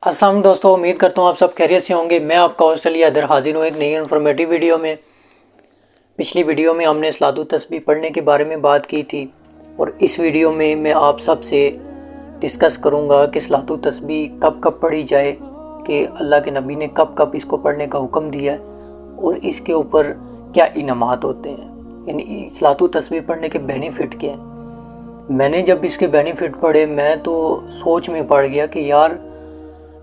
अस्सलाम वालेकुम दोस्तों, उम्मीद करता हूँ आप सब खैरियत से होंगे। मैं आपका होस्ट अली हैदर हाजिर हूँ एक नई इन्फॉर्मेटिव वीडियो में। पिछली वीडियो में हमने सलातु तस्बीह पढ़ने के बारे में बात की थी और इस वीडियो में मैं आप सब से डिस्कस करूँगा कि सलातु तस्बीह कब कब पढ़ी जाए, कि अल्लाह के नबी ने कब कब इसको पढ़ने का हुक्म दिया है और इसके ऊपर क्या इनामात होते हैं, यानी सलातु तस्बीह पढ़ने के बेनिफिट क्या हैं। मैंने जब इसके बेनिफिट पढ़े मैं तो सोच में पड़ गया कि यार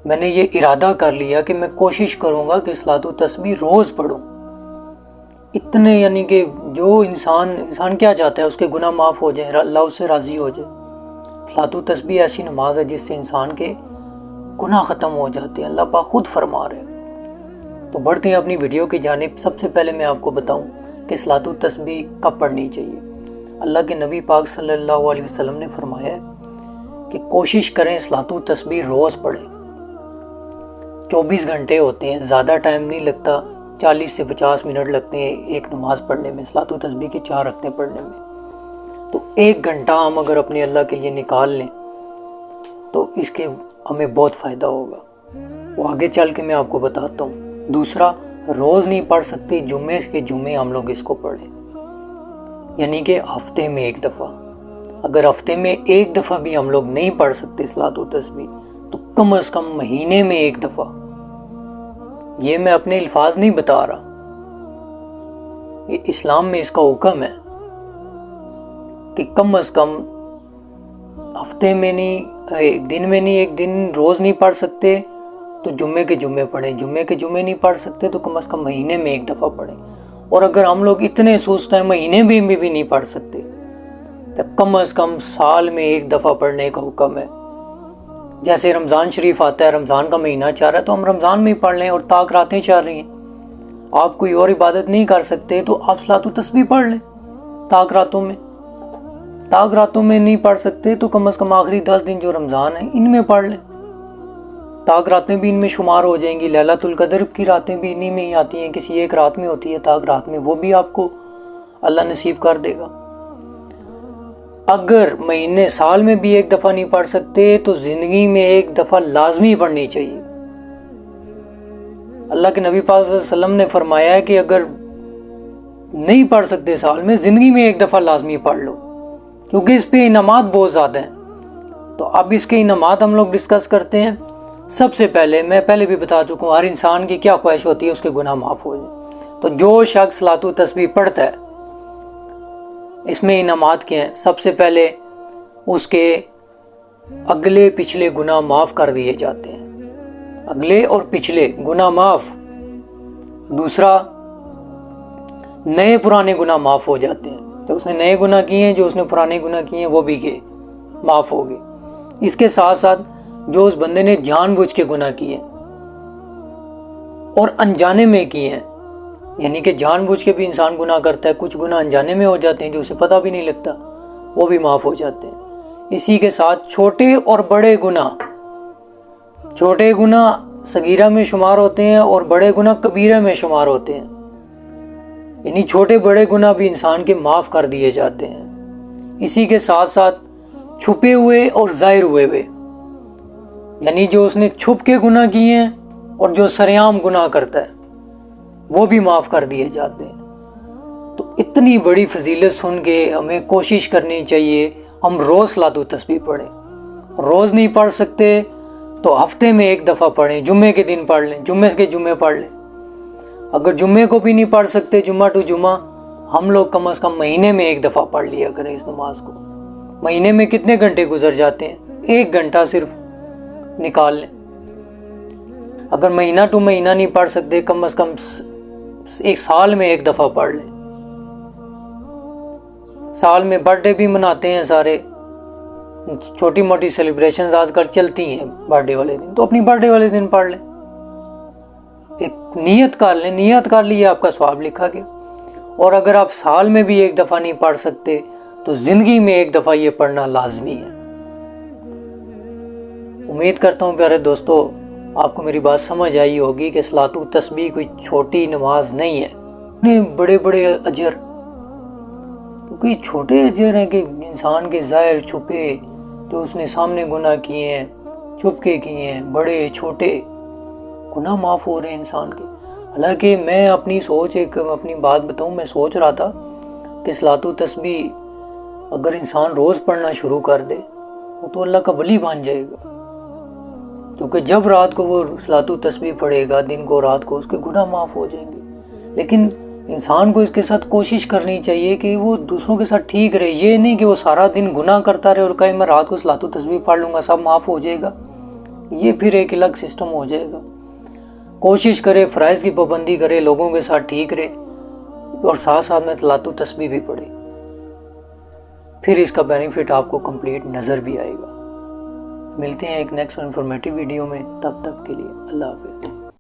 मैंने ये इरादा कर लिया कि मैं कोशिश करूँगा कि सलातु तस्बीह रोज़ पढूं। इतने यानी कि जो इंसान क्या चाहता है, उसके गुनाह माफ़ हो जाए, अल्लाह उससे राज़ी हो जाए। सलातु तस्बीह ऐसी नमाज है जिससे इंसान के गुनाह ख़त्म हो जाते हैं, अल्लाह पाक खुद फरमा रहे हैं। तो बढ़ते हैं अपनी वीडियो की जानिब। सबसे पहले मैं आपको बताऊं कि सलातु तस्बीह कब पढ़नी चाहिए। अल्लाह के नबी पाक सल्लल्लाहु अलैहि वसल्लम ने फरमाया है कि कोशिश करें सलातु तस्बीह रोज़ पढ़ें। 24 घंटे होते हैं, ज़्यादा टाइम नहीं लगता, 40 से 50 मिनट लगते हैं एक नमाज़ पढ़ने में, सलातु तस्बीह की 4 रकअतें पढ़ने में। तो 1 घंटा हम अगर अपने अल्लाह के लिए निकाल लें तो इसके हमें बहुत फ़ायदा होगा। वो आगे चल के मैं आपको बताता हूँ। दूसरा, रोज़ नहीं पढ़ सकते, जुम्मे के जुम्मे हम लोग इसको पढ़ें, यानी कि हफ्ते में 1 दफ़ा। अगर हफ्ते में 1 दफ़ा भी हम लोग नहीं पढ़ सकते सलातु तस्बीह तो कम से कम महीने में 1 दफ़ा। ये मैं अपने अल्फाज नहीं बता रहा, ये इस्लाम में इसका हुक्म है कि कम से कम हफ्ते में नहीं, एक दिन में नहीं, एक दिन रोज़ नहीं पढ़ सकते तो जुम्मे के जुम्मे पढ़ें, जुम्मे के जुम्मे नहीं पढ़ सकते तो कम से कम महीने में 1 दफ़ा पढ़ें। और अगर हम लोग इतने सोचते हैं महीने में भी नहीं पढ़ सकते तो कम से कम साल में 1 दफ़ा पढ़ने का हुक्म है। जैसे रमज़ान शरीफ आता है, रमज़ान का महीना चाह रहा है तो हम रमज़ान में ही पढ़ लें, और ताक रातें चाह रही हैं, आप कोई और इबादत नहीं कर सकते तो आप सलातु तस्बीह पढ़ लें ताक रातों में। ताक रातों में नहीं पढ़ सकते तो कम से कम आखिरी 10 दिन जो रमज़ान है इनमें पढ़ लें, ताक रातें भी इनमें शुमार हो जाएंगी। लैलतुल कद्र की रातें भी इन्हीं में ही आती हैं, किसी एक रात में होती है ताक रात में, वो भी आपको अल्लाह नसीब कर देगा। अगर महीने साल में भी 1 दफ़ा नहीं पढ़ सकते तो ज़िंदगी में 1 दफ़ा लाजमी पढ़नी चाहिए। अल्लाह के नबी पाक सल्लल्लाहु अलैहि वसल्लम ने फरमाया है कि अगर नहीं पढ़ सकते साल में, ज़िंदगी में 1 दफ़ा लाजमी पढ़ लो, क्योंकि इस पे इनामात बहुत ज़्यादा हैं। तो अब इसके इनामात हम लोग डिस्कस करते हैं। सबसे पहले मैं पहले भी बता चुका हूँ, हर इंसान की क्या ख्वाहिश होती है, उसके गुनाह माफ़ हो जाए। तो जो शख्स सलातु तस्बीह पढ़ता है, इसमें इनामात क्या हैं। सबसे पहले उसके अगले पिछले गुनाह माफ़ कर दिए जाते हैं, अगले और पिछले गुनाह माफ़। दूसरा, नए पुराने गुनाह माफ़ हो जाते हैं, तो उसने नए गुनाह किए हैं, जो उसने पुराने गुनाह किए हैं वो भी के माफ़ हो गए। इसके साथ साथ जो उस बंदे ने जानबूझ के गुनाह किए और अनजाने में किए हैं, यानी कि जानबूझ के भी इंसान गुनाह करता है, कुछ गुनाह अनजाने में हो जाते हैं जो उसे पता भी नहीं लगता, वो भी माफ़ हो जाते हैं। इसी के साथ छोटे और बड़े गुनाह, छोटे गुनाह सगीरा में शुमार होते हैं और बड़े गुनाह कबीरा में शुमार होते हैं, यानी छोटे बड़े गुनाह भी इंसान के माफ़ कर दिए जाते हैं। इसी के साथ साथ छुपे हुए और ज़ाहिर हुए, यानी जो उसने छुप के गुनाह किए हैं और जो सरेआम गुनाह करता है वो भी माफ़ कर दिए जाते हैं। तो इतनी बड़ी फजीलत सुन के हमें कोशिश करनी चाहिए हम रोज़ सलातु तस्बीह पढ़ें। रोज़ नहीं पढ़ सकते तो हफ्ते में 1 दफ़ा पढ़ें, जुम्मे के दिन पढ़ लें, जुम्मे के जुम्मे पढ़ लें। अगर जुम्मे को भी नहीं पढ़ सकते, जुम्मा टू जुम्मा, हम लोग कम से कम महीने में 1 दफ़ा पढ़ लिया करें इस नमाज को। महीने में कितने घंटे गुजर जाते हैं, 1 घंटा सिर्फ निकाल लें। अगर महीना टू महीना नहीं पढ़ सकते, कम से कम 1 साल में 1 दफ़ा पढ़ लें। साल में बर्थडे भी मनाते हैं सारे, छोटी मोटी सेलिब्रेशंस आजकल चलती हैं बर्थडे वाले दिन, तो अपनी बर्थडे वाले दिन पढ़ लें, एक नियत कर लें, नियत कर ली आपका सवाब लिखा गया। और अगर आप साल में भी 1 दफ़ा नहीं पढ़ सकते तो ज़िंदगी में 1 दफ़ा ये पढ़ना लाजमी है। उम्मीद करता हूँ प्यारे दोस्तों आपको मेरी बात समझ आई होगी कि सलातु तस्बीह कोई छोटी नमाज नहीं है। इतने बड़े बड़े अजर, तो कोई छोटे अजर हैं कि इंसान के ज़ाहिर छुपे जो उसने सामने गुनाह किए हैं چھپ کے کیے ہیں، بڑے چھوٹے گناہ معاف ہو رہے ہیں انسان کے۔ حالانکہ میں اپنی بات بتاؤں، میں سوچ رہا تھا کہ صلاۃ و تسبیح اگر انسان روز پڑھنا شروع کر دے وہ تو اللہ کا ولی بن جائے گا، کیونکہ جب رات کو وہ صلاۃ و تسبیح پڑھے گا، دن کو رات کو، اس کے گناہ معاف ہو جائیں گے۔ لیکن انسان کو اس کے ساتھ کوشش کرنی چاہیے کہ وہ دوسروں کے ساتھ ٹھیک رہے، یہ نہیں کہ وہ سارا دن گناہ کرتا رہے اور کہیں میں رات کو صلاۃ و تسبیح پڑھ لوں گا سب معاف ہو جائے گا، یہ پھر ایک الگ سسٹم ہو جائے گا۔ کوشش کرے، فرائض کی پابندی کرے، لوگوں کے ساتھ ٹھیک رہے اور ساتھ ساتھ میں صلاۃ و تسبیح بھی پڑھے، پھر اس کا بینیفٹ آپ کو کمپلیٹ نظر بھی آئے گا۔ ملتے ہیں ایک نیکسٹ انفارمیٹیو ویڈیو میں، تب تک کے لیے اللہ حافظ۔